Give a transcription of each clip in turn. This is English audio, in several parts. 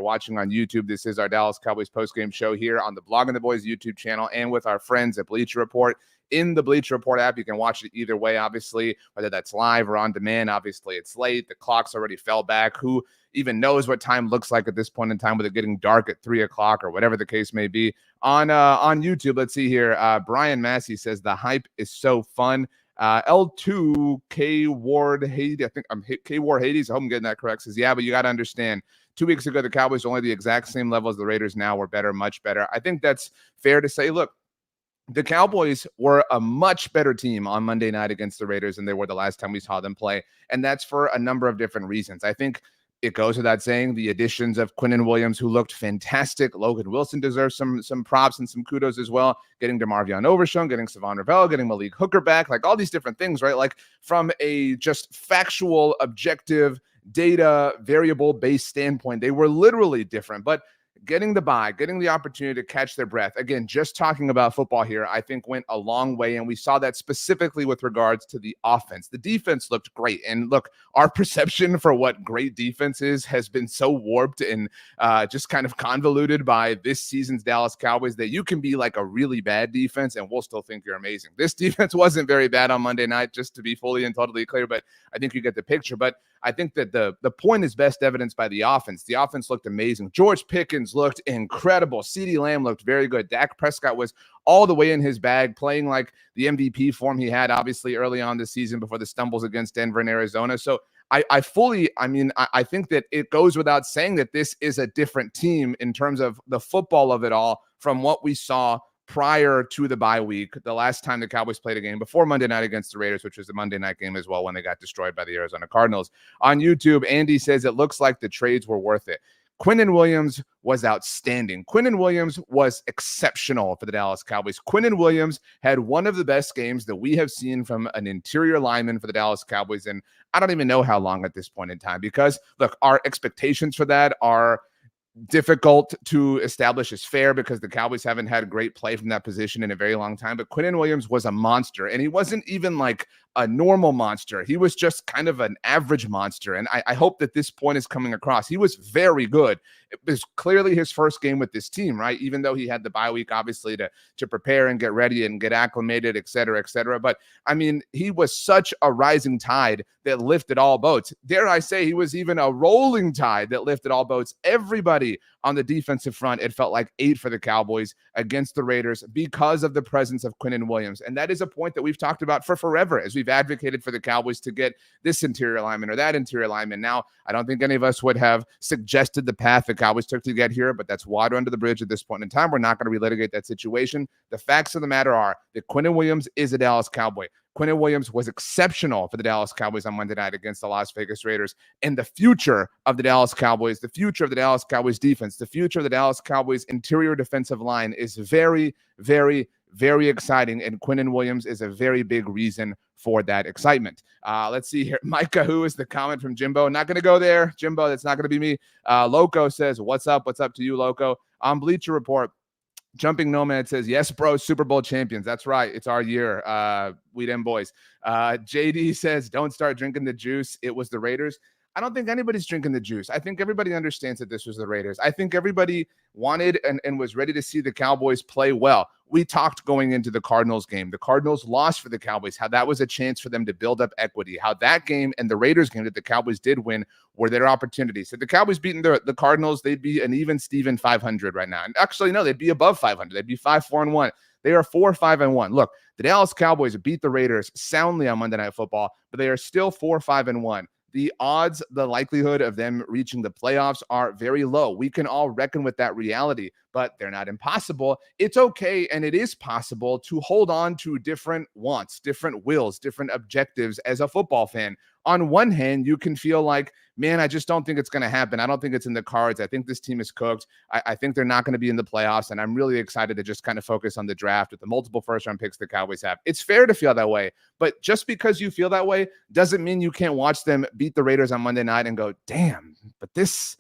watching on YouTube, this is our Dallas Cowboys postgame show here on the Blogging the Boys YouTube channel and with our friends at Bleacher Report. In the Bleacher Report app, you can watch it either way, obviously, whether that's live or on demand. Obviously, it's late. The clocks already fell back. Who even knows what time looks like at this point in time with it getting dark at 3 o'clock or whatever the case may be. On YouTube, let's see here. Brian Massey says, the hype is so fun. L2 K Ward Hades, I think I'm K Ward Hades. I hope I'm getting that correct. Says, yeah, but you got to understand, 2 weeks ago, the Cowboys were only the exact same level as the Raiders. Now we're better, much better. I think that's fair to say. Look, the Cowboys were a much better team on Monday night against the Raiders than they were the last time we saw them play. And that's for a number of different reasons. I think it goes without saying, the additions of Quinnen Williams, who looked fantastic. Logan Wilson deserves some props and some kudos as well. Getting DeMarvion Overshown, getting Savon Ravel, getting Malik Hooker back, like all these different things, right? Like from a just factual, objective, data, variable-based standpoint, they were literally different. But getting the bye, getting the opportunity to catch their breath, again, just talking about football here, I think went a long way, and we saw that specifically with regards to the offense. The defense looked great, and look, our perception for what great defense is has been so warped and just kind of convoluted by this season's Dallas Cowboys that you can be like a really bad defense and we'll still think you're amazing. This defense wasn't very bad on Monday night, just to be fully and totally clear, but I think you get the picture. But I think that the point is best evidenced by the offense. The offense looked amazing. George Pickens looked incredible. CeeDee Lamb looked very good. Dak Prescott was all the way in his bag, playing like the MVP form he had, obviously, early on this season before the stumbles against Denver and Arizona. So I think that it goes without saying that this is a different team in terms of the football of it all from what we saw prior to the bye week, the last time the Cowboys played a game before Monday night against the Raiders, which was the Monday night game as well when they got destroyed by the Arizona Cardinals. On YouTube, Andy says it looks like the trades were worth it. Quinnen Williams was outstanding. Quinnen Williams was exceptional for the Dallas Cowboys. Quinnen Williams had one of the best games that we have seen from an interior lineman for the Dallas Cowboys, and I don't even know how long at this point in time, because, look, our expectations for that are difficult to establish as fair because the Cowboys haven't had great play from that position in a very long time. But Quinnen Williams was a monster, and he wasn't even like a normal monster. He was just kind of an average monster. And I hope that this point is coming across. He was very good. It was clearly his first game with this team, right? Even though he had the bye week, obviously, to prepare and get ready and get acclimated, et cetera, et cetera. But I mean, he was such a rising tide that lifted all boats. Dare I say, he was even a rolling tide that lifted all boats. Everybody on the defensive front, it felt like ate for the Cowboys against the Raiders because of the presence of Quinnen Williams. And that is a point that we've talked about for forever as we've advocated for the Cowboys to get this interior lineman or that interior lineman. Now, I don't think any of us would have suggested the path the Cowboys took to get here, but that's water under the bridge at this point in time. We're not going to relitigate that situation. The facts of the matter are that Quinnen Williams is a Dallas Cowboy. Quinnen Williams was exceptional for the Dallas Cowboys on Monday night against the Las Vegas Raiders. And the future of the Dallas Cowboys, the future of the Dallas Cowboys defense, the future of the Dallas Cowboys interior defensive line is very, very, very exciting. And Quinnen Williams is a very big reason for that excitement. Let's see here. Micah, who is the comment from Jimbo? Not going to go there. Jimbo, that's not going to be me. Loco says, what's up? What's up to you, Loco? On Bleacher Report, Jumping Nomad says, yes, bro, Super Bowl champions. That's right. It's our year. We them boys. JD says, don't start drinking the juice. It was the Raiders. I don't think anybody's drinking the juice. I think everybody understands that this was the Raiders. I think everybody wanted and was ready to see the Cowboys play well. We talked going into the Cardinals game. The Cardinals lost for the Cowboys, how that was a chance for them to build up equity, how that game and the Raiders game that the Cowboys did win were their opportunities. If the Cowboys beaten the Cardinals, they'd be an even Steven 500 right now. And actually, no, they'd be above 500. They'd be 5-4-1. They are 4-5-1. Look, the Dallas Cowboys beat the Raiders soundly on Monday Night Football, but they are still 4-5-1. The odds, the likelihood of them reaching the playoffs are very low. We can all reckon with that reality, but they're not impossible. It's okay, and it is possible to hold on to different wants, different wills, different objectives as a football fan. On one hand, you can feel like, man, I just don't think it's going to happen. I don't think it's in the cards. I think this team is cooked. I think they're not going to be in the playoffs, and I'm really excited to just kind of focus on the draft with the multiple first-round picks the Cowboys have. It's fair to feel that way, but just because you feel that way doesn't mean you can't watch them beat the Raiders on Monday night and go, damn, but this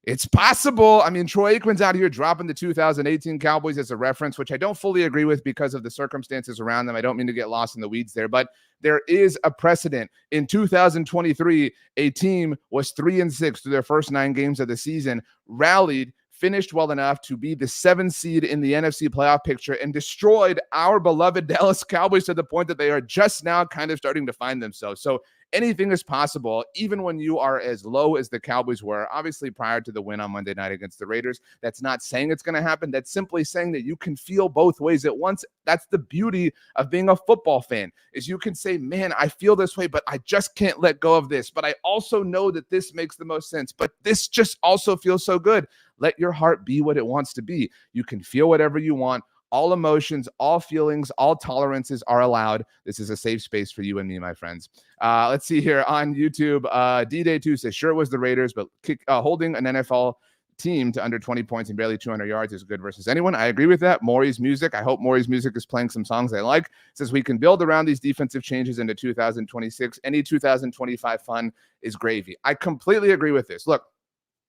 It's possible. I mean, Troy Aikman's out here dropping the 2018 Cowboys as a reference, which I don't fully agree with because of the circumstances around them. I don't mean to get lost in the weeds there, but there is a precedent. In 2023, a team was 3-6 through their first 9 games of the season, rallied, finished well enough to be the 7th seed in the NFC playoff picture, and destroyed our beloved Dallas Cowboys to the point that they are just now kind of starting to find themselves. So anything is possible, even when you are as low as the Cowboys were, obviously prior to the win on Monday night against the Raiders. That's not saying it's going to happen. That's simply saying that you can feel both ways at once. That's the beauty of being a football fan, is you can say, man, I feel this way, but I just can't let go of this. But I also know that this makes the most sense. But this just also feels so good. Let your heart be what it wants to be. You can feel whatever you want. All emotions, all feelings, all tolerances are allowed. This is a safe space for you and me, my friends. Let's see here on YouTube. D-Day2 says, sure, it was the Raiders, but holding an NFL team to under 20 points and barely 200 yards is good versus anyone. I agree with that. Maury's music. I hope Maury's music is playing some songs I like. It says we can build around these defensive changes into 2026. Any 2025 fun is gravy. I completely agree with this. Look,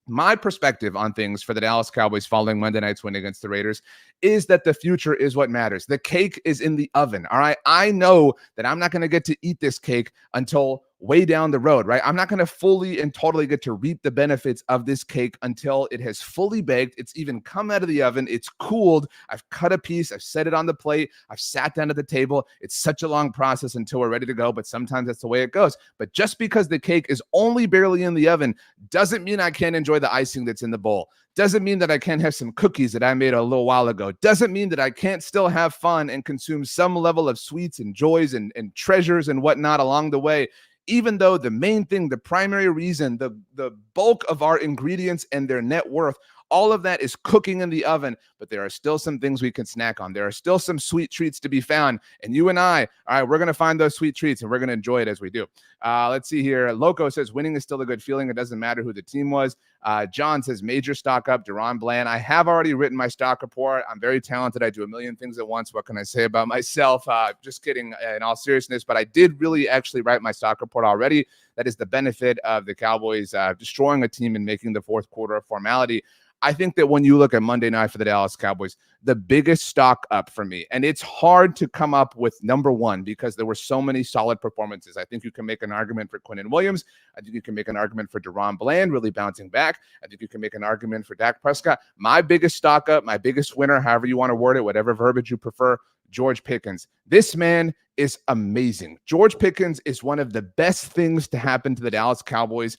my perspective on things for the Dallas Cowboys following Monday night's win against the Raiders is that the future is what matters. The cake is in the oven. All right. I know that I'm not going to get to eat this cake until way down the road, right? I'm not going to fully and totally get to reap the benefits of this cake until it has fully baked. It's even come out of the oven. It's cooled. I've cut a piece. I've set it on the plate. I've sat down at the table. It's such a long process until we're ready to go, but sometimes that's the way it goes. But just because the cake is only barely in the oven doesn't mean I can't enjoy the icing that's in the bowl. Doesn't mean that I can't have some cookies that I made a little while ago. Doesn't mean that I can't still have fun and consume some level of sweets and joys and treasures and whatnot along the way. Even though the main thing, the primary reason, the bulk of our ingredients and their net worth, all of that is cooking in the oven, but there are still some things we can snack on. There are still some sweet treats to be found. And you and I, all right, we're going to find those sweet treats and we're going to enjoy it as we do. Let's see here. Loco says winning is still a good feeling. It doesn't matter who the team was. John says major stock up, Deron Bland. I have already written my stock report. I'm very talented. I do a million things at once. What can I say about myself? Just kidding in all seriousness, but I did really actually write my stock report already. That is the benefit of the Cowboys destroying a team and making the fourth quarter a formality. I think that when you look at Monday night for the Dallas Cowboys, the biggest stock up for me, and it's hard to come up with number one because there were so many solid performances. I think you can make an argument for Quinnen Williams. I think you can make an argument for Deron Bland really bouncing back. I think you can make an argument for Dak Prescott. My biggest stock up, my biggest winner, however you want to word it, whatever verbiage you prefer, George Pickens. This man is amazing. George Pickens is one of the best things to happen to the Dallas Cowboys,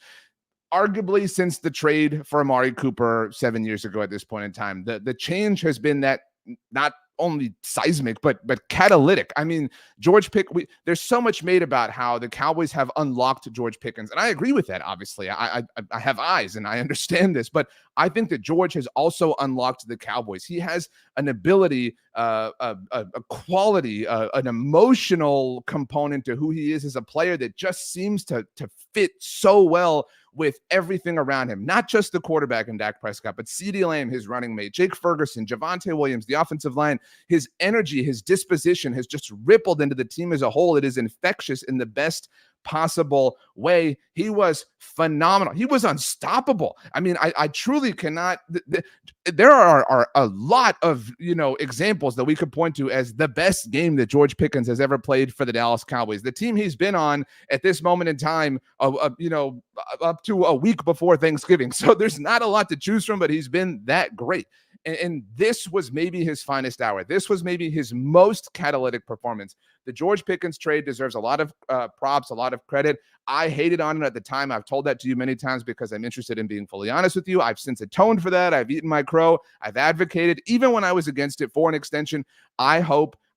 arguably since the trade for Amari Cooper 7 years ago at this point in time. The change has been that not only seismic, but catalytic. I mean, there's so much made about how the Cowboys have unlocked George Pickens. And I agree with that, obviously. I have eyes and I understand this, but I think that George has also unlocked the Cowboys. He has an ability, a quality, an emotional component to who he is as a player that just seems to fit so well with everything around him, not just the quarterback in Dak Prescott, but CeeDee Lamb, his running mate, Jake Ferguson, Javonte Williams, the offensive line. His energy, his disposition has just rippled into the team as a whole. It is infectious in the best possible way. He was phenomenal. He was unstoppable. I mean, I truly cannot. There are a lot of examples that we could point to as the best game that George Pickens has ever played for the Dallas Cowboys. The team he's been on at this moment in time, up to a week before Thanksgiving. So there's not a lot to choose from, but he's been that great. And this was maybe his finest hour. This was maybe his most catalytic performance. The George Pickens trade deserves a lot of props, a lot of credit. I hated on it at the time. I've told that to you many times because I'm interested in being fully honest with you. I've since atoned for that. I've eaten my crow. I've advocated, even when I was against it, for an extension.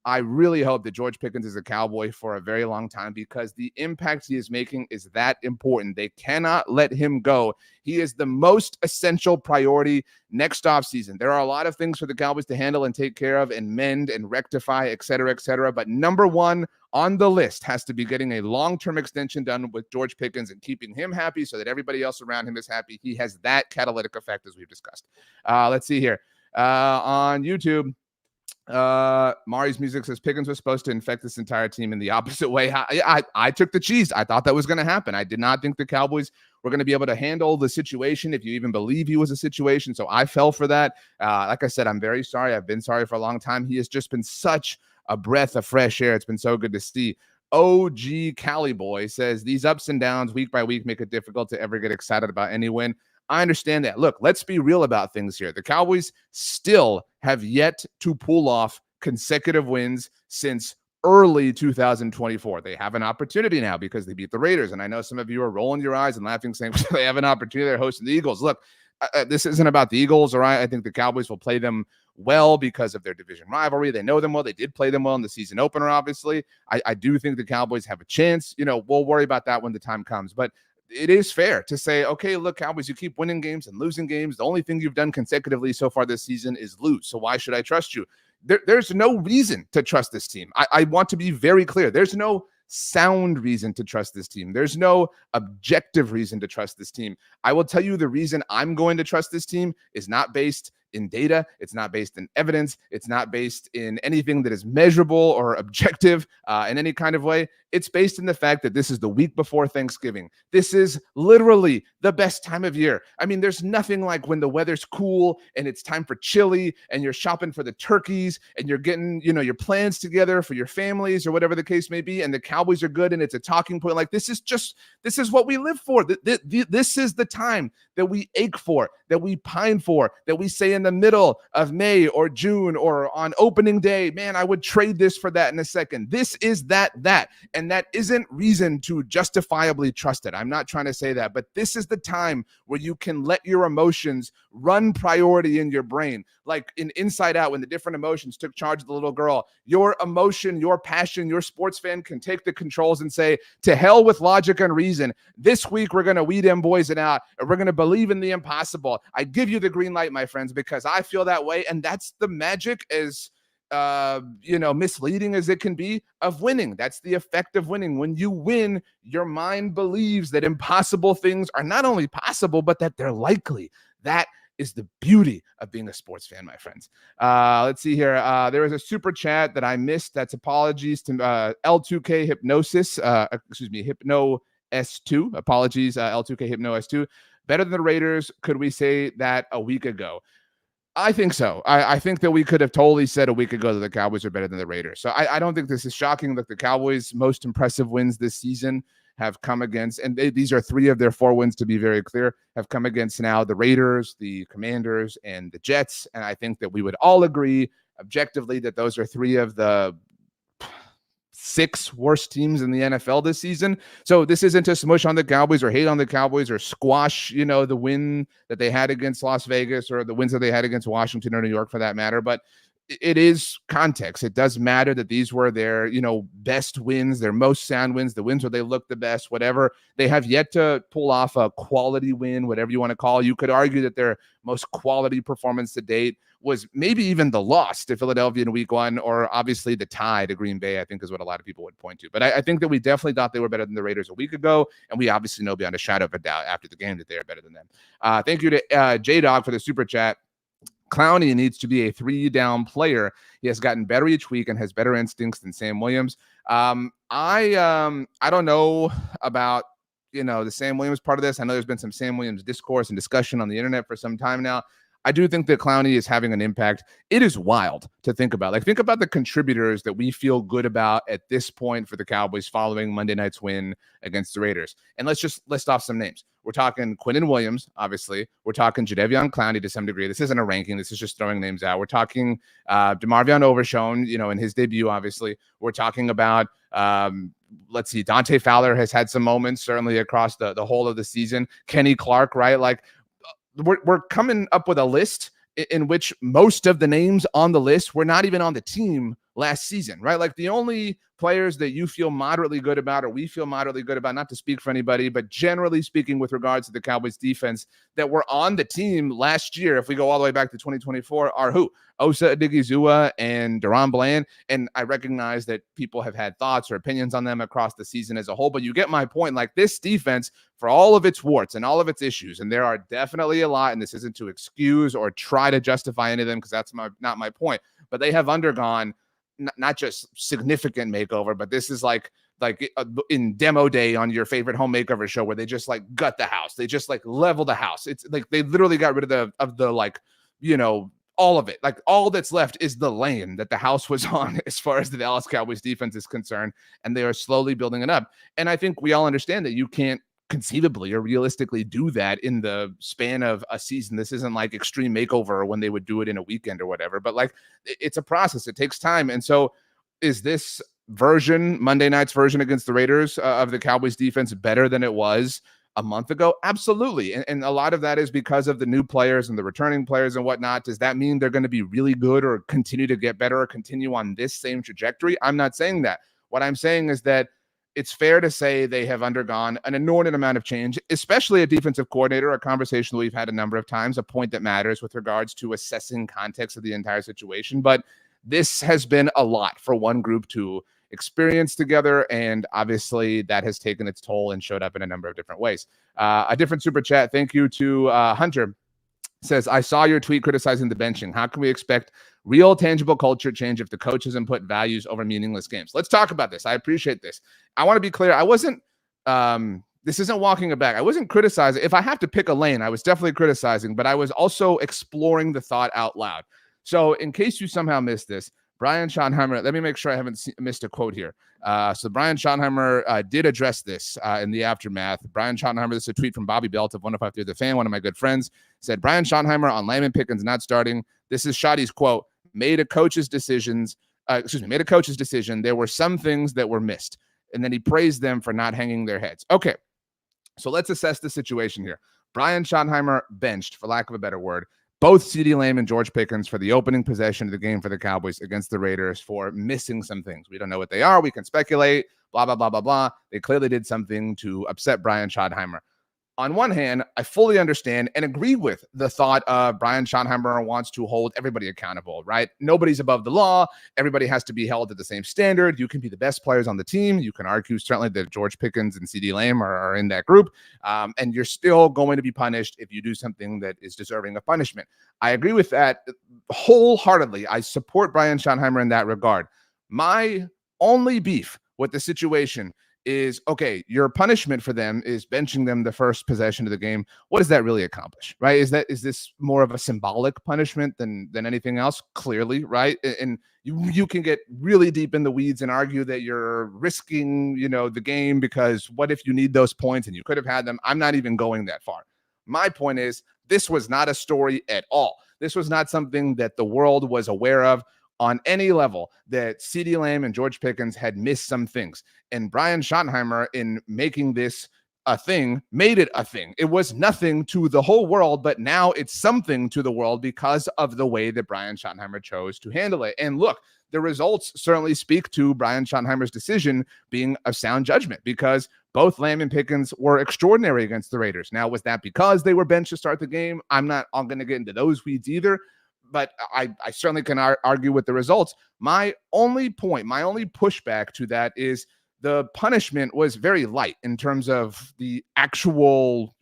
I really hope that George Pickens is a Cowboy for a very long time because the impact he is making is that important. They cannot let him go. He is the most essential priority next offseason. There are a lot of things for the Cowboys to handle and take care of and mend and rectify, et cetera, but number one on the list has to be getting a long-term extension done with George Pickens and keeping him happy so that everybody else around him is happy. He has that catalytic effect, as we've discussed. Let's see here. On YouTube, Mari's music says Pickens was supposed to infect this entire team in the opposite way. I took the cheese. I thought that was going to happen. I did not think the Cowboys we're going to be able to handle the situation if you even believe he was a situation. So I fell for that. Like I said, I'm very sorry. I've been sorry for a long time. He has just been such a breath of fresh air. It's been so good to see. OG Cali Boy says these ups and downs week by week make it difficult to ever get excited about any win. I understand that. Look, let's be real about things here. The Cowboys still have yet to pull off consecutive wins since early 2024. They have an opportunity now because they beat the Raiders. And I know some of you are rolling your eyes and laughing, saying they have an opportunity. They're hosting the Eagles. Look, this isn't about the Eagles, all right? I think the Cowboys will play them well because of their division rivalry. They know them well. They did play them well in the season opener, obviously. I do think the Cowboys have a chance. We'll worry about that when the time comes. But it is fair to say, okay, look, Cowboys, you keep winning games and losing games. The only thing you've done consecutively so far this season is lose. So why should I trust you? There's no reason to trust this team. I want to be very clear. There's no sound reason to trust this team. There's no objective reason to trust this team. I will tell you the reason I'm going to trust this team is not based in data. It's not based in evidence. It's not based in anything that is measurable or objective in any kind of way. It's based in the fact that this is the week before Thanksgiving. This is literally the best time of year. I mean, there's nothing like when the weather's cool and it's time for chili and you're shopping for the turkeys and you're getting, your plans together for your families or whatever the case may be. And the Cowboys are good and it's a talking point. Like, this is what we live for. This is the time that we ache for, that we pine for, that we say in the middle of May or June or on opening day, man, I would trade this for that in a second. This is that. And that isn't reason to justifiably trust it. I'm not trying to say that, but this is the time where you can let your emotions run priority in your brain. Like in Inside Out, when the different emotions took charge of the little girl, your emotion, your passion, your sports fan can take the controls and say, to hell with logic and reason. This week, we're going to weed them boys out, and we're going to believe in the impossible. I give you the green light, my friends, because I feel that way. And that's the magic, as misleading as it can be, of winning. That's the effect of winning. When you win, your mind believes that impossible things are not only possible, but that they're likely. That is the beauty of being a sports fan, my friends. Let's see here. There was a super chat that I missed. That's apologies to L2K Hypnosis. Hypno S2. Apologies, L2K Hypno S2. Better than the Raiders. Could we say that a week ago? I think so. I think that we could have totally said a week ago that the Cowboys are better than the Raiders. So I don't think this is shocking. That the Cowboys' most impressive wins this season have come against, and these are 3 of their 4 wins, to be very clear, have come against now the Raiders, the Commanders, and the Jets. And I think that we would all agree objectively that those are 3 of the 6 worst teams in the NFL this season. So this isn't to smush on the Cowboys or hate on the Cowboys or squash, the win that they had against Las Vegas or the wins that they had against Washington or New York for that matter. But it is context. It does matter that these were their, best wins, their most sound wins, the wins where they look the best, whatever. They have yet to pull off a quality win, whatever you want to call it. You could argue that their most quality performance to date was maybe even the loss to Philadelphia in week 1, or obviously the tie to Green Bay, I think is what a lot of people would point to. But I think that we definitely thought they were better than the Raiders a week ago, and we obviously know beyond a shadow of a doubt after the game that they are better than them. Thank you to J-Dog for the super chat. Clowney needs to be a 3-down player. He has gotten better each week and has better instincts than Sam Williams. I don't know about the Sam Williams part of this. I know there's been some Sam Williams discourse and discussion on the internet for some time now. I do think that Clowney is having an impact. It is wild to think about. Like, think about the contributors that we feel good about at this point for the Cowboys following Monday night's win against the Raiders. And let's just list off some names. We're talking Quinnen Williams, obviously. We're talking Jadeveon Clowney to some degree. This isn't a ranking. This is just throwing names out. We're talking DeMarvion Overshown, in his debut, obviously. We're talking about, let's see, Dante Fowler has had some moments, certainly across the whole of the season. Kenny Clark, right? Like, we're coming up with a list in which most of the names on the list were not even on the team last season, right? Like, the only players that you feel moderately good about, or we feel moderately good about, not to speak for anybody, but generally speaking with regards to the Cowboys defense that were on the team last year, if we go all the way back to 2024, are who? Osa Odigizua and Deron Bland. And I recognize that people have had thoughts or opinions on them across the season as a whole, but you get my point. Like, this defense, for all of its warts and all of its issues, and there are definitely a lot, and this isn't to excuse or try to justify any of them, because that's not my point, but they have undergone not just significant makeover, but this is like like in demo day on your favorite home makeover show where they just like gut the house. They just like level the house. It's like they literally got rid of the like, all of it. Like all that's left is the lane that the house was on as far as the Dallas Cowboys defense is concerned. And they are slowly building it up. And I think we all understand that you can't conceivably or realistically do that in the span of a season. This isn't like Extreme Makeover when they would do it in a weekend or whatever, but like it's a process. It takes time. And so is this version, Monday night's version against the Raiders of the Cowboys defense, better than it was a month ago? Absolutely. And a lot of that is because of the new players and the returning players and whatnot. Does that mean they're going to be really good or continue to get better or continue on this same trajectory? I'm not saying that. What I'm saying is that it's fair to say they have undergone an inordinate amount of change, especially a defensive coordinator, a conversation that we've had a number of times, a point that matters with regards to assessing context of the entire situation. But this has been a lot for one group to experience together, and obviously that has taken its toll and showed up in a number of different ways. A different super chat, thank you to Hunter, says, I saw your tweet criticizing the benching. How can we expect real tangible culture change if the coaches input values over meaningless games? Let's talk about this. I appreciate this. I want to be clear. I wasn't this isn't walking it back. I wasn't criticizing. If I have to pick a lane, I was definitely criticizing, but I was also exploring the thought out loud. So in case you somehow missed this, Brian Schottenheimer, let me make sure I haven't missed a quote here. So Brian Schottenheimer did address this in the aftermath. Brian Schottenheimer, this is a tweet from Bobby Belt of 105.3 The Fan, one of my good friends, said, Brian Schottenheimer on Lamb and Pickens not starting. This is Shotty's quote, made a coach's decision. There were some things that were missed. And then he praised them for not hanging their heads. Okay, so let's assess the situation here. Brian Schottenheimer benched, for lack of a better word, both CeeDee Lamb and George Pickens for the opening possession of the game for the Cowboys against the Raiders for missing some things. We don't know what they are. We can speculate, blah, blah, blah, blah, blah. They clearly did something to upset Brian Schottenheimer. On one hand, I fully understand and agree with the thought of Brian Schottenheimer wants to hold everybody accountable, right? Nobody's above the law. Everybody has to be held at the same standard. You can be the best players on the team. You can argue certainly that George Pickens and CeeDee Lamb are in that group, and you're still going to be punished if you do something that is deserving of punishment. I agree with that wholeheartedly. I support Brian Schottenheimer in that regard. My only beef with the situation is, okay, your punishment for them is benching them the first possession of the game. What does that really accomplish, right? Is this more of a symbolic punishment than anything else? Clearly, right? And you can get really deep in the weeds and argue that you're risking, the game, because what if you need those points and you could have had them? I'm not even going that far. My point is, this was not a story at all. This was not something that the world was aware of on any level, that CeeDee Lamb and George Pickens had missed some things. And Brian Schottenheimer, in making this a thing, made it a thing. It was nothing to the whole world, but now it's something to the world because of the way that Brian Schottenheimer chose to handle it. And look, the results certainly speak to Brian Schottenheimer's decision being a sound judgment, because both Lamb and Pickens were extraordinary against the Raiders. Now, was that because they were benched to start the game? I'm not going to get into those weeds either, but I certainly can argue with the results. My only point, my only pushback to that is the punishment was very light in terms of the actual,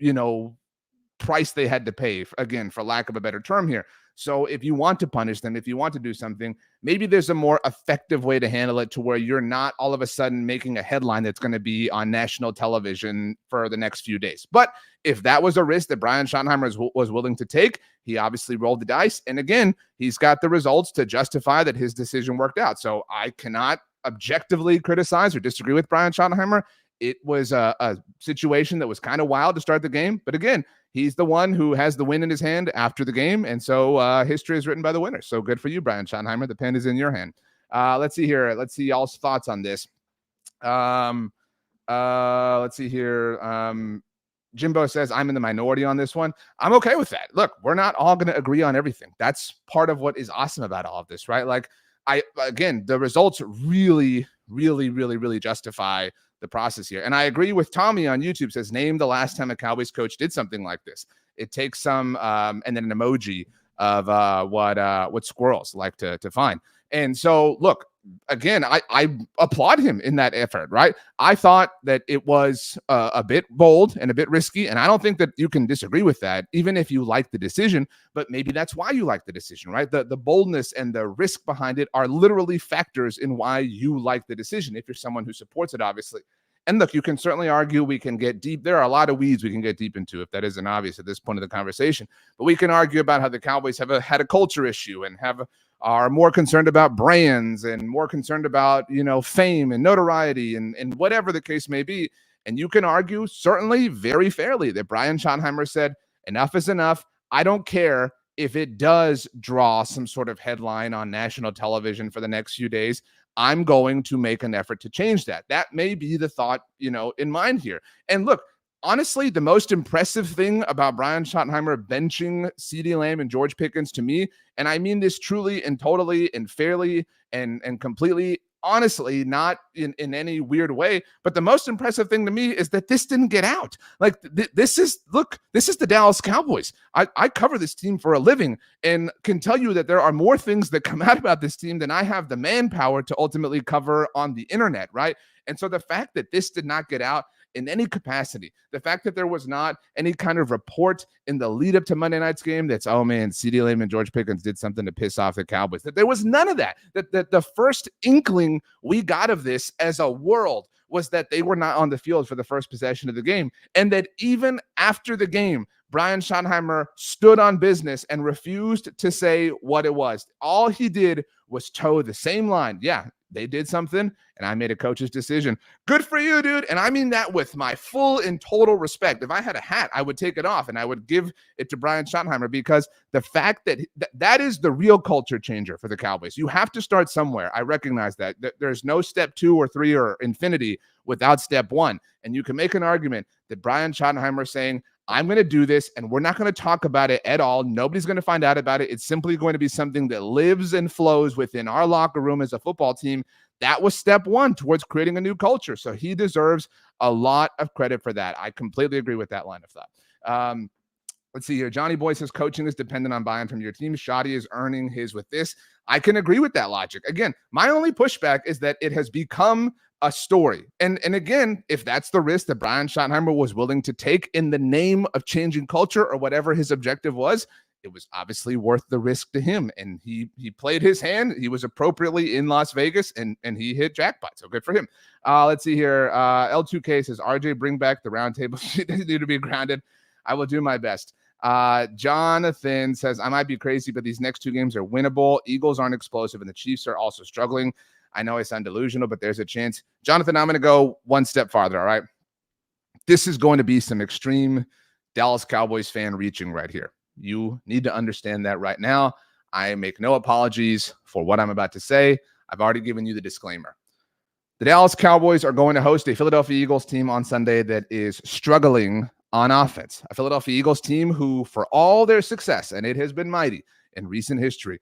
price they had to pay, again, for lack of a better term here. So if you want to punish them, if you want to do something, maybe there's a more effective way to handle it to where you're not all of a sudden making a headline that's going to be on national television for the next few days. But if that was a risk that Brian Schottenheimer was willing to take, he obviously rolled the dice. And again, he's got the results to justify that his decision worked out. So I cannot objectively criticize or disagree with Brian Schottenheimer. It was a situation that was kind of wild to start the game. But again, he's the one who has the win in his hand after the game. And so history is written by the winner. So good for you, Brian Schottenheimer. The pen is in your hand. Let's see here. Let's see y'all's thoughts on this. Let's see here. Jimbo says, I'm in the minority on this one. I'm okay with that. Look, we're not all going to agree on everything. That's part of what is awesome about all of this, right? Like, again, the results really, really, really, really justify the process here. And I agree with Tommy on YouTube, says, name the last time a Cowboys coach did something like this. It takes some, and then an emoji of what squirrels like to find. And so, look, again, I applaud him in that effort, right? I thought that it was a bit bold and a bit risky, and I don't think that you can disagree with that, even if you like the decision, but maybe that's why you like the decision, right? The boldness and the risk behind it are literally factors in why you like the decision, if you're someone who supports it, obviously. And look, you can certainly argue, we can get deep. There are a lot of weeds we can get deep into if that isn't obvious at this point of the conversation. But we can argue about how the Cowboys have had a culture issue and are more concerned about brands and more concerned about, fame and notoriety and whatever the case may be. And you can argue, certainly very fairly, that Brian Schottenheimer said, enough is enough. I don't care if it does draw some sort of headline on national television for the next few days. I'm going to make an effort to change that. That may be the thought, in mind here. And look, honestly, the most impressive thing about Brian Schottenheimer benching CeeDee Lamb and George Pickens to me, and I mean this truly and totally and fairly and completely, honestly, not in any weird way, but the most impressive thing to me is that this didn't get out. Like, this is the Dallas Cowboys. I cover this team for a living and can tell you that there are more things that come out about this team than I have the manpower to ultimately cover on the internet, right? And so the fact that this did not get out in any capacity, the fact that there was not any kind of report in the lead up to Monday night's game that's, oh man, CeeDee Lamb and George Pickens did something to piss off the Cowboys, that there was none of that. That the first inkling we got of this as a world was that they were not on the field for the first possession of the game. And that even after the game, Brian Schottenheimer stood on business and refused to say what it was. All he did was toe the same line. Yeah, they did something, and I made a coach's decision. Good for you, dude. And I mean that with my full and total respect. If I had a hat, I would take it off and I would give it to Brian Schottenheimer, because the fact that that is the real culture changer for the Cowboys. You have to start somewhere. I recognize that. There's no step 2 or 3 or infinity without step 1. And you can make an argument that Brian Schottenheimer saying, I'm going to do this, and we're not going to talk about it at all. Nobody's going to find out about it. It's simply going to be something that lives and flows within our locker room as a football team. That was step 1 towards creating a new culture. So he deserves a lot of credit for that. I completely agree with that line of thought. Let's see here. Johnny Boy says coaching is dependent on buy-in from your team. Shoddy is earning his with this. I can agree with that logic. Again, my only pushback is that it has become a story. And again, if that's the risk that Brian Schottenheimer was willing to take in the name of changing culture or whatever his objective was, it was obviously worth the risk to him. And he played his hand. He was appropriately in Las Vegas and he hit jackpot. So good for him. Let's see here. L2K says, RJ, bring back the round table. She doesn't need to be grounded. I will do my best. Jonathan says, I might be crazy, but these next 2 games are winnable. Eagles aren't explosive and the Chiefs are also struggling. I know I sound delusional, but there's a chance. Jonathan, I'm going to go one step farther, all right? This is going to be some extreme Dallas Cowboys fan reaching right here. You need to understand that right now. I make no apologies for what I'm about to say. I've already given you the disclaimer. The Dallas Cowboys are going to host a Philadelphia Eagles team on Sunday that is struggling on offense. A Philadelphia Eagles team who, for all their success, and it has been mighty in recent history,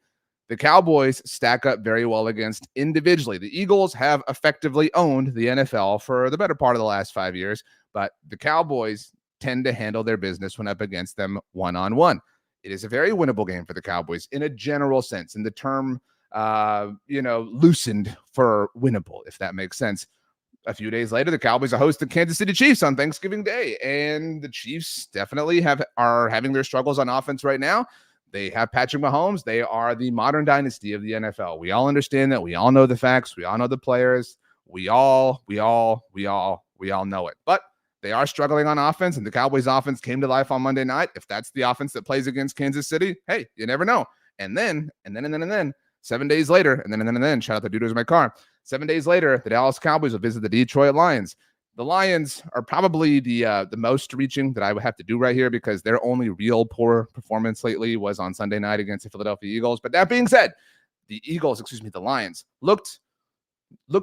the Cowboys stack up very well against individually. The Eagles have effectively owned the NFL for the better part of the last 5 years, but the Cowboys tend to handle their business when up against them one-on-one. It is a very winnable game for the Cowboys in a general sense, in the term, loosened for winnable, if that makes sense. A few days later, the Cowboys are hosting the Kansas City Chiefs on Thanksgiving Day, and the Chiefs definitely are having their struggles on offense right now. They have Patrick Mahomes. They are the modern dynasty of the NFL. We all understand that. We all know the facts. We all know the players. We all know it. But they are struggling on offense, and the Cowboys offense came to life on Monday night. If that's the offense that plays against Kansas City, hey, you never know. And then 7 days later, and then, shout out to Dude Who's My Car. 7 days later, the Dallas Cowboys will visit the Detroit Lions. The Lions are probably the most reaching that I would have to do right here, because their only real poor performance lately was on Sunday night against the Philadelphia Eagles. But that being said, the Lions looked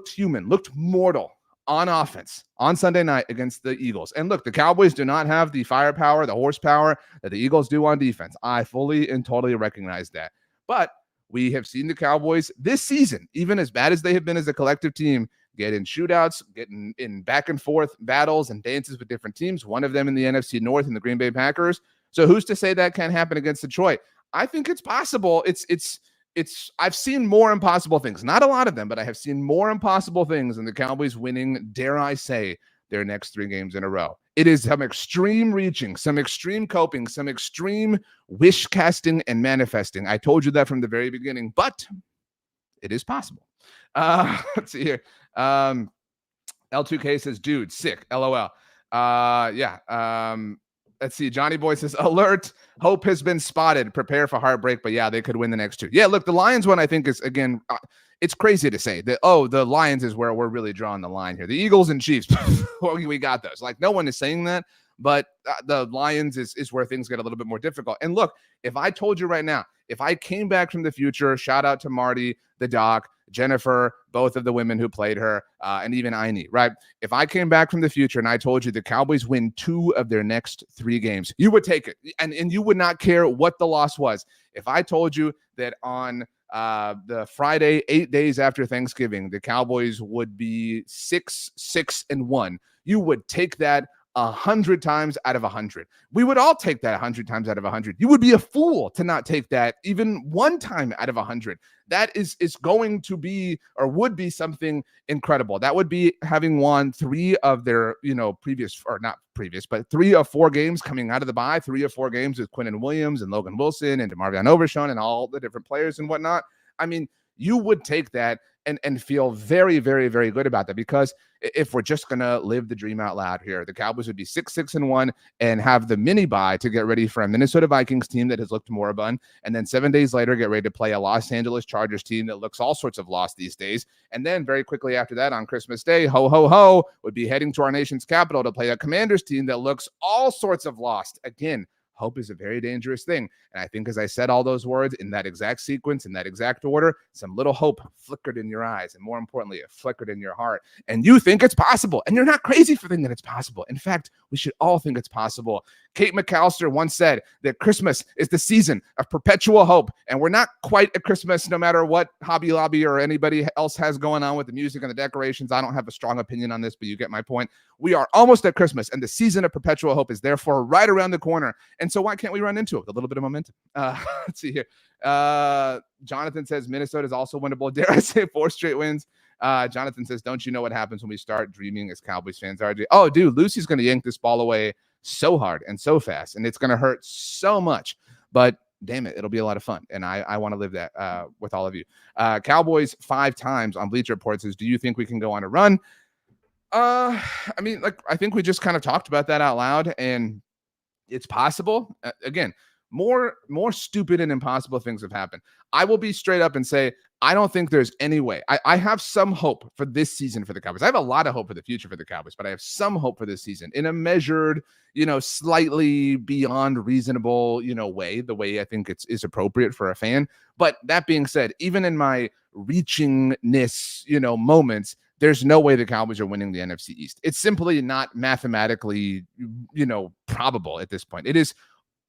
human, looked mortal on offense on Sunday night against the Eagles. And look, the Cowboys do not have the firepower, the horsepower that the Eagles do on defense. I fully and totally recognize that. But we have seen the Cowboys this season, even as bad as they have been as a collective team, get in shootouts, get in back and forth battles and dances with different teams, one of them in the NFC North in the Green Bay Packers. So who's to say that can't happen against Detroit? I think it's possible. It's I've seen more impossible things, not a lot of them, but I have seen more impossible things than the Cowboys winning, dare I say, their next 3 games in a row. It is some extreme reaching, some extreme coping, some extreme wish casting and manifesting. I told you that from the very beginning, but it is possible. Let's see here. L2K says, dude, sick. LOL. Let's see. Johnny Boy says, alert. Hope has been spotted. Prepare for heartbreak. But yeah, they could win the next 2. Yeah, look, the Lions one, I think, is, again, it's crazy to say that, the Lions is where we're really drawing the line here. The Eagles and Chiefs, we got those. Like, no one is saying that, but the Lions is where things get a little bit more difficult. And look, if I told you right now, if I came back from the future, shout out to Marty, the doc, Jennifer, both of the women who played her, and even Aini, right? If I came back from the future and I told you the Cowboys win 2 of their next 3 games, you would take it. And you would not care what the loss was. If I told you that on the Friday, 8 days after Thanksgiving, the Cowboys would be 6-6-1, you would take that 100 times out of 100. We would all take that 100 times out of 100. You would be a fool to not take that even 1 time out of 100. That is going to be, or would be, something incredible. That would be having won 3 of their, previous, or not previous, but 3 of 4 games coming out of the bye, 3 of 4 games with Quinnen Williams and Logan Wilson and DeMarvion Overshown and all the different players and whatnot. I mean, you would take that and feel very, very, very good about that, because if we're just going to live the dream out loud here, the Cowboys would be 6-6-1 and have the mini bye to get ready for a Minnesota Vikings team that has looked moribund. And then 7 days later, get ready to play a Los Angeles Chargers team that looks all sorts of lost these days. And then very quickly after that, on Christmas Day, ho, ho, ho, would be heading to our nation's capital to play a Commanders team that looks all sorts of lost. Again, hope is a very dangerous thing. And I think as I said all those words in that exact sequence, in that exact order, some little hope flickered in your eyes. And more importantly, it flickered in your heart. And you think it's possible. And you're not crazy for thinking that it's possible. In fact, we should all think it's possible. Kate McAllister once said that Christmas is the season of perpetual hope. And we're not quite at Christmas, no matter what Hobby Lobby or anybody else has going on with the music and the decorations. I don't have a strong opinion on this, but you get my point. We are almost at Christmas, and the season of perpetual hope is therefore right around the corner. And so why can't we run into it with a little bit of momentum? Let's see here. Jonathan says Minnesota is also winnable. Dare I say 4 straight wins? Jonathan says, don't you know what happens when we start dreaming as Cowboys fans? RJ, oh, dude, Lucy's going to yank this ball away so hard and so fast, and it's going to hurt so much. But damn it, it'll be a lot of fun, and I want to live that with all of you. Cowboys 5 times on Bleacher Report says, do you think we can go on a run? I mean, like, I think we just kind of talked about that out loud, and it's possible. Again, more stupid and impossible things have happened. I will be straight up and say, I don't think there's any way. I have some hope for this season for the Cowboys. I have a lot of hope for the future for the Cowboys, but I have some hope for this season in a measured, slightly beyond reasonable, way, the way I think is appropriate for a fan. But that being said, even in my reachingness, moments, there's no way the Cowboys are winning the NFC East. It's simply not mathematically, probable at this point. It is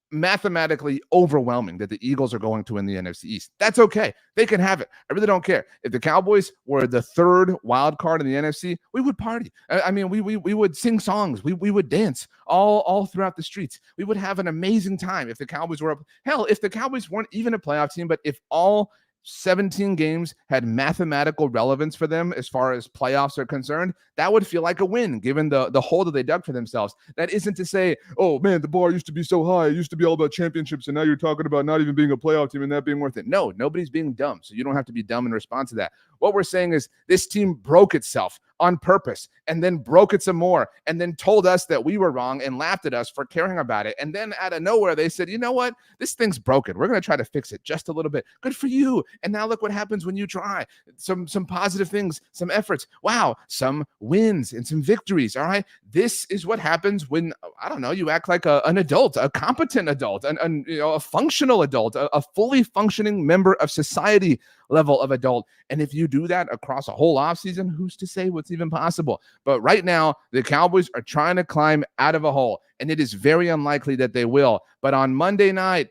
mathematically overwhelming that the Eagles are going to win the NFC East. That's okay. They can have it. I really don't care. If the Cowboys were the 3rd wild card in the NFC, we would party. I mean, we would sing songs. We would dance all throughout the streets. We would have an amazing time if the Cowboys were up. Hell, if the Cowboys weren't even a playoff team, but if all 17 games had mathematical relevance for them as far as playoffs are concerned, that would feel like a win given the hole that they dug for themselves. That isn't to say, oh man, the bar used to be so high. It used to be all about championships, and now you're talking about not even being a playoff team and that being worth it. No, nobody's being dumb. So you don't have to be dumb in response to that. What we're saying is this team broke itself on purpose and then broke it some more and then told us that we were wrong and laughed at us for caring about it. And then out of nowhere, they said, you know what? This thing's broken. We're going to try to fix it just a little bit. Good for you. And now look what happens when you try. Some positive things, some efforts. Wow. Some wins and some victories. All right. This is what happens when, I don't know, you act like an adult, a competent adult, a functional adult, a fully functioning member of society level of adult. And if you do that across a whole offseason, who's to say what's even possible? But right now, the Cowboys are trying to climb out of a hole, and it is very unlikely that they will. But on Monday night,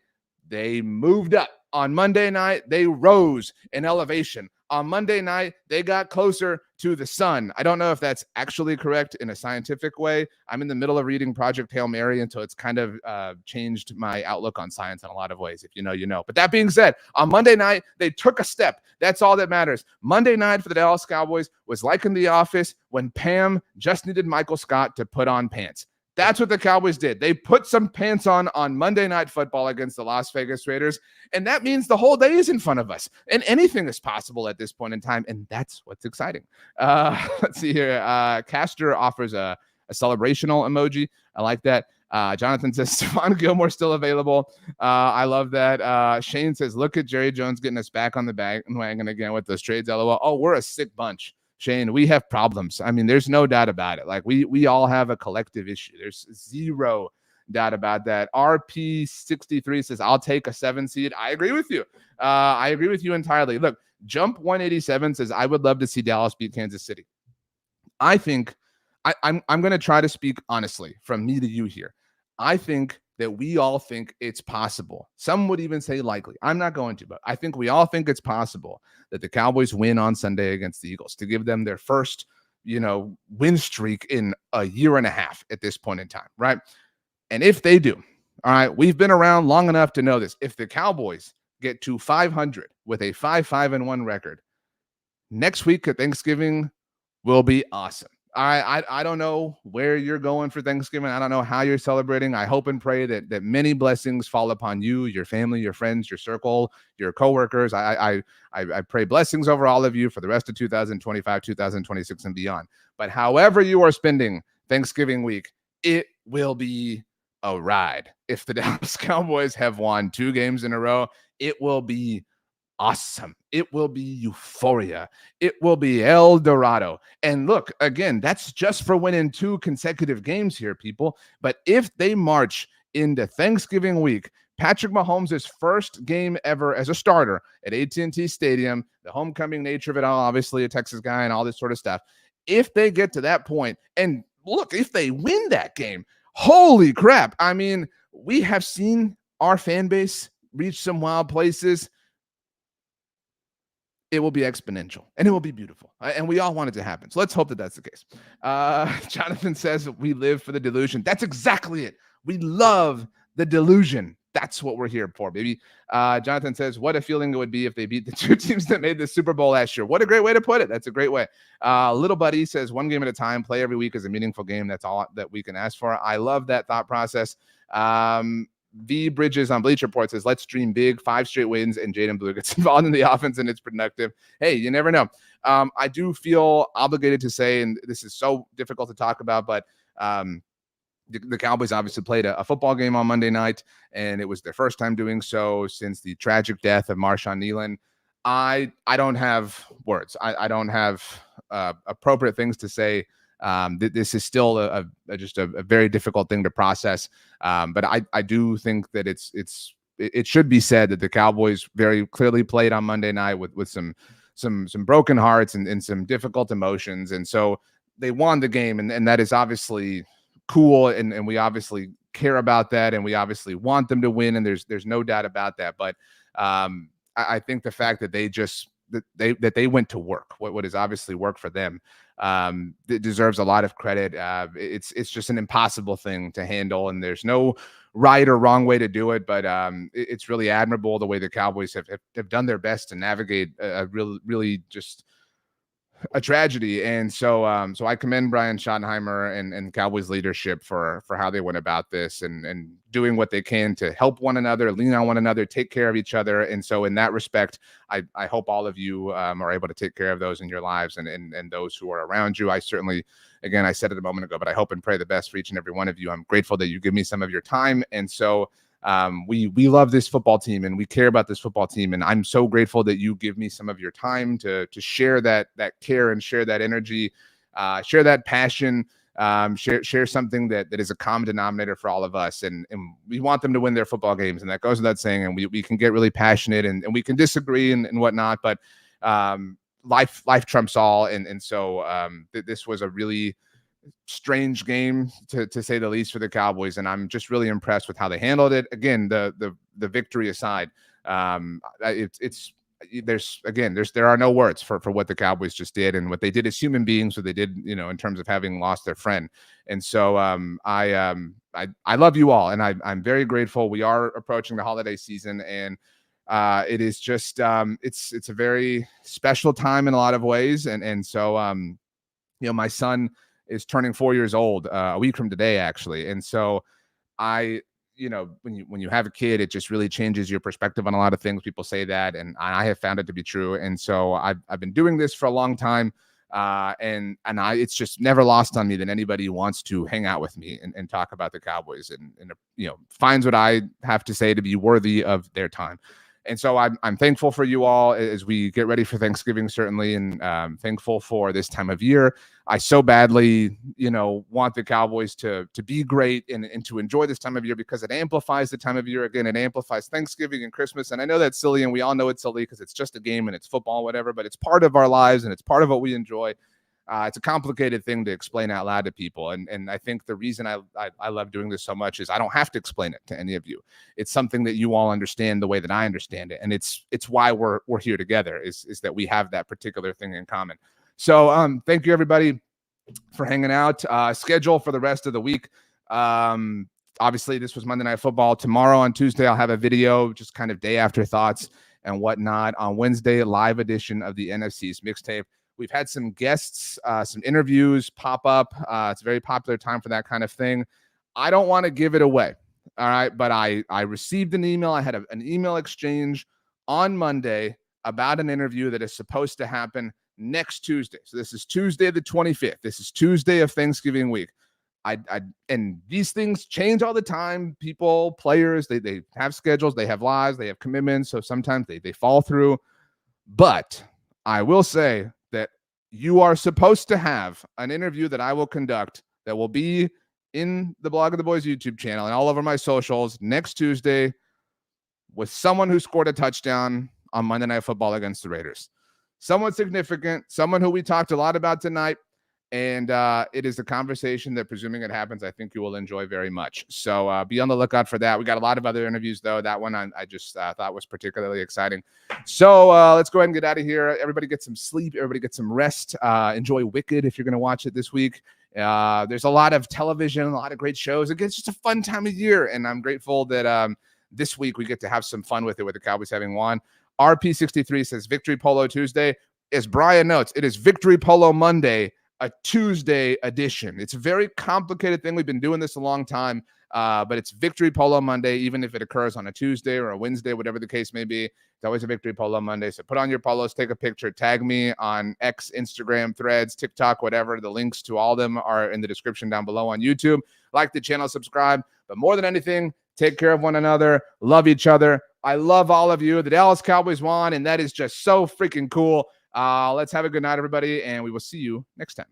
they moved up. On Monday night, they rose in elevation. On Monday night, they got closer to the sun. I don't know if that's actually correct in a scientific way. I'm in the middle of reading Project Hail Mary, and so it's kind of changed my outlook on science in a lot of ways. If you know, you know. But that being said, on Monday night, they took a step. That's all that matters. Monday night for the Dallas Cowboys was like in The Office when Pam just needed Michael Scott to put on pants. That's what the Cowboys did. They put some pants on Monday Night Football against the Las Vegas Raiders, and that means the whole day is in front of us, and anything is possible at this point in time, and that's what's exciting. Let's see here. Castor offers a celebrational emoji. I like that. Jonathan says Stephon Gilmore still available. I love that. Shane says, look at Jerry Jones getting us back on the bandwagon again with those trades. LOL. Oh, we're a sick bunch. Shane, we have problems. I mean, there's no doubt about it. Like we all have a collective issue. There's zero doubt about that. RP63 says, I'll take a 7 seed. I agree with you. I agree with you entirely. Look, Jump 187 says, I would love to see Dallas beat Kansas City. I think I'm going to try to speak honestly from me to you here. I think that we all think it's possible. Some would even say likely. I'm not going to, but I think we all think it's possible that the Cowboys win on Sunday against the Eagles to give them their first, win streak in a year and a half at this point in time, right? And if they do, all right, we've been around long enough to know this. If the Cowboys get to 500 with a 5-5-1 record, next week at Thanksgiving will be awesome. I don't know where you're going for Thanksgiving. I don't know how you're celebrating. I hope and pray that many blessings fall upon you, your family, your friends, your circle, your coworkers. I pray blessings over all of you for the rest of 2025, 2026, and beyond. But however you are spending Thanksgiving week, it will be a ride. If the Dallas Cowboys have won 2 games in a row, it will be awesome. It will be euphoria. It will be El Dorado. And look, again, that's just for winning 2 consecutive games here, people. But if they march into Thanksgiving week, Patrick Mahomes' first game ever as a starter at AT&T Stadium, the homecoming nature of it all, obviously a Texas guy and all this sort of stuff. If they get to that point, and look, if they win that game, holy crap. I mean, we have seen our fan base reach some wild places. It will be exponential and it will be beautiful. And we all want it to happen. So let's hope that that's the case. Jonathan says we live for the delusion. That's exactly it. We love the delusion. That's what we're here for, baby. Jonathan says, what a feeling it would be if they beat the 2 teams that made the Super Bowl last year. What a great way to put it. That's a great way. Little Buddy says 1 game at a time, play every week is a meaningful game. That's all that we can ask for. I love that thought process. V Bridges on Bleacher Report says, let's dream big, 5 straight wins, and Jaden Blue gets involved in the offense and it's productive. Hey, you never know. I do feel obligated to say, and this is so difficult to talk about, but the Cowboys obviously played a football game on Monday night, and it was their first time doing so since the tragic death of Marshawn Kneeland. I don't have words. I don't have appropriate things to say. This is still just a very difficult thing to process. But I do think that it should be said that the Cowboys very clearly played on Monday night with some broken hearts and some difficult emotions. And so they won the game, and that is obviously cool. And we obviously care about that, and we obviously want them to win. And there's no doubt about that. But I think the fact that they went to work, what is obviously work for them, it deserves a lot of credit. It's just an impossible thing to handle, and there's no right or wrong way to do it. But it's really admirable the way the Cowboys have done their best to navigate a really just a tragedy. And so I commend Brian Schottenheimer and Cowboys leadership for how they went about this and doing what they can to help one another, lean on one another, take care of each other. And so in that respect, I hope all of you are able to take care of those in your lives and those who are around you. I certainly, again, I said it a moment ago, but I hope and pray the best for each and every one of you. I'm grateful that you give me some of your time. And so we love this football team and we care about this football team. And I'm so grateful that you give me some of your time to share that care and share that energy, share that passion, share something that is a common denominator for all of us. And we want them to win their football games. And that goes without saying. And we can get really passionate and we can disagree and whatnot, but life trumps all. And so this was a really strange game to say the least for the Cowboys, and I'm just really impressed with how they handled it. Again, the victory aside, it's there are no words for what the Cowboys just did and what they did as human beings, what they did, in terms of having lost their friend. And so I love you all, and I'm very grateful. We are approaching the holiday season, and it is just it's a very special time in a lot of ways. And so my son is turning 4 years old a week from today, actually. And so when you have a kid, it just really changes your perspective on a lot of things. People say that, and I have found it to be true. And so I've been doing this for a long time. And it's just never lost on me that anybody wants to hang out with me and talk about the Cowboys and finds what I have to say to be worthy of their time. And so I'm thankful for you all as we get ready for Thanksgiving, certainly, and thankful for this time of year. I so badly, want the Cowboys to be great and to enjoy this time of year, because it amplifies the time of year. Again, it amplifies Thanksgiving and Christmas. And I know that's silly, and we all know it's silly because it's just a game and it's football, whatever, but it's part of our lives and it's part of what we enjoy. It's a complicated thing to explain out loud to people. And I think the reason I love doing this so much is I don't have to explain it to any of you. It's something that you all understand the way that I understand it. And it's why we're here together is that we have that particular thing in common. So thank you, everybody, for hanging out. Schedule for the rest of the week. Obviously, this was Monday Night Football. Tomorrow on Tuesday, I'll have a video, just kind of day after thoughts and whatnot. On Wednesday, live edition of the NFC's mixtape. We've had some guests, some interviews pop up. It's a very popular time for that kind of thing. I don't want to give it away, all right? But I received an email. I had an email exchange on Monday about an interview that is supposed to happen next Tuesday. So this is Tuesday the 25th. This is Tuesday of Thanksgiving week. And these things change all the time. People, players, they have schedules, they have lives, they have commitments. So sometimes they fall through. But I will say that you are supposed to have an interview that I will conduct that will be in the Blog of the Boys YouTube channel and all over my socials next Tuesday with someone who scored a touchdown on Monday Night Football against the Raiders. Someone significant, someone who we talked a lot about tonight. And it is a conversation that, presuming it happens, I think you will enjoy very much. So be on the lookout for that. We got a lot of other interviews, though. That one I just thought was particularly exciting. So let's go ahead and get out of here. Everybody get some sleep. Everybody get some rest. Enjoy Wicked if you're going to watch it this week. There's a lot of television, a lot of great shows. Again, it's just a fun time of year. And I'm grateful that this week we get to have some fun with it, with the Cowboys having won. RP63 says Victory Polo Tuesday. As Brian notes, it is Victory Polo Monday, a Tuesday edition. It's a very complicated thing. We've been doing this a long time, but it's Victory Polo Monday, even if it occurs on a Tuesday or a Wednesday, whatever the case may be. It's always a Victory Polo Monday. So put on your polos, take a picture, tag me on X, Instagram, Threads, TikTok, whatever. The links to all of them are in the description down below on YouTube. Like the channel, subscribe. But more than anything, take care of one another. Love each other. I love all of you. The Dallas Cowboys won, and that is just so freaking cool. Let's have a good night, everybody, and we will see you next time.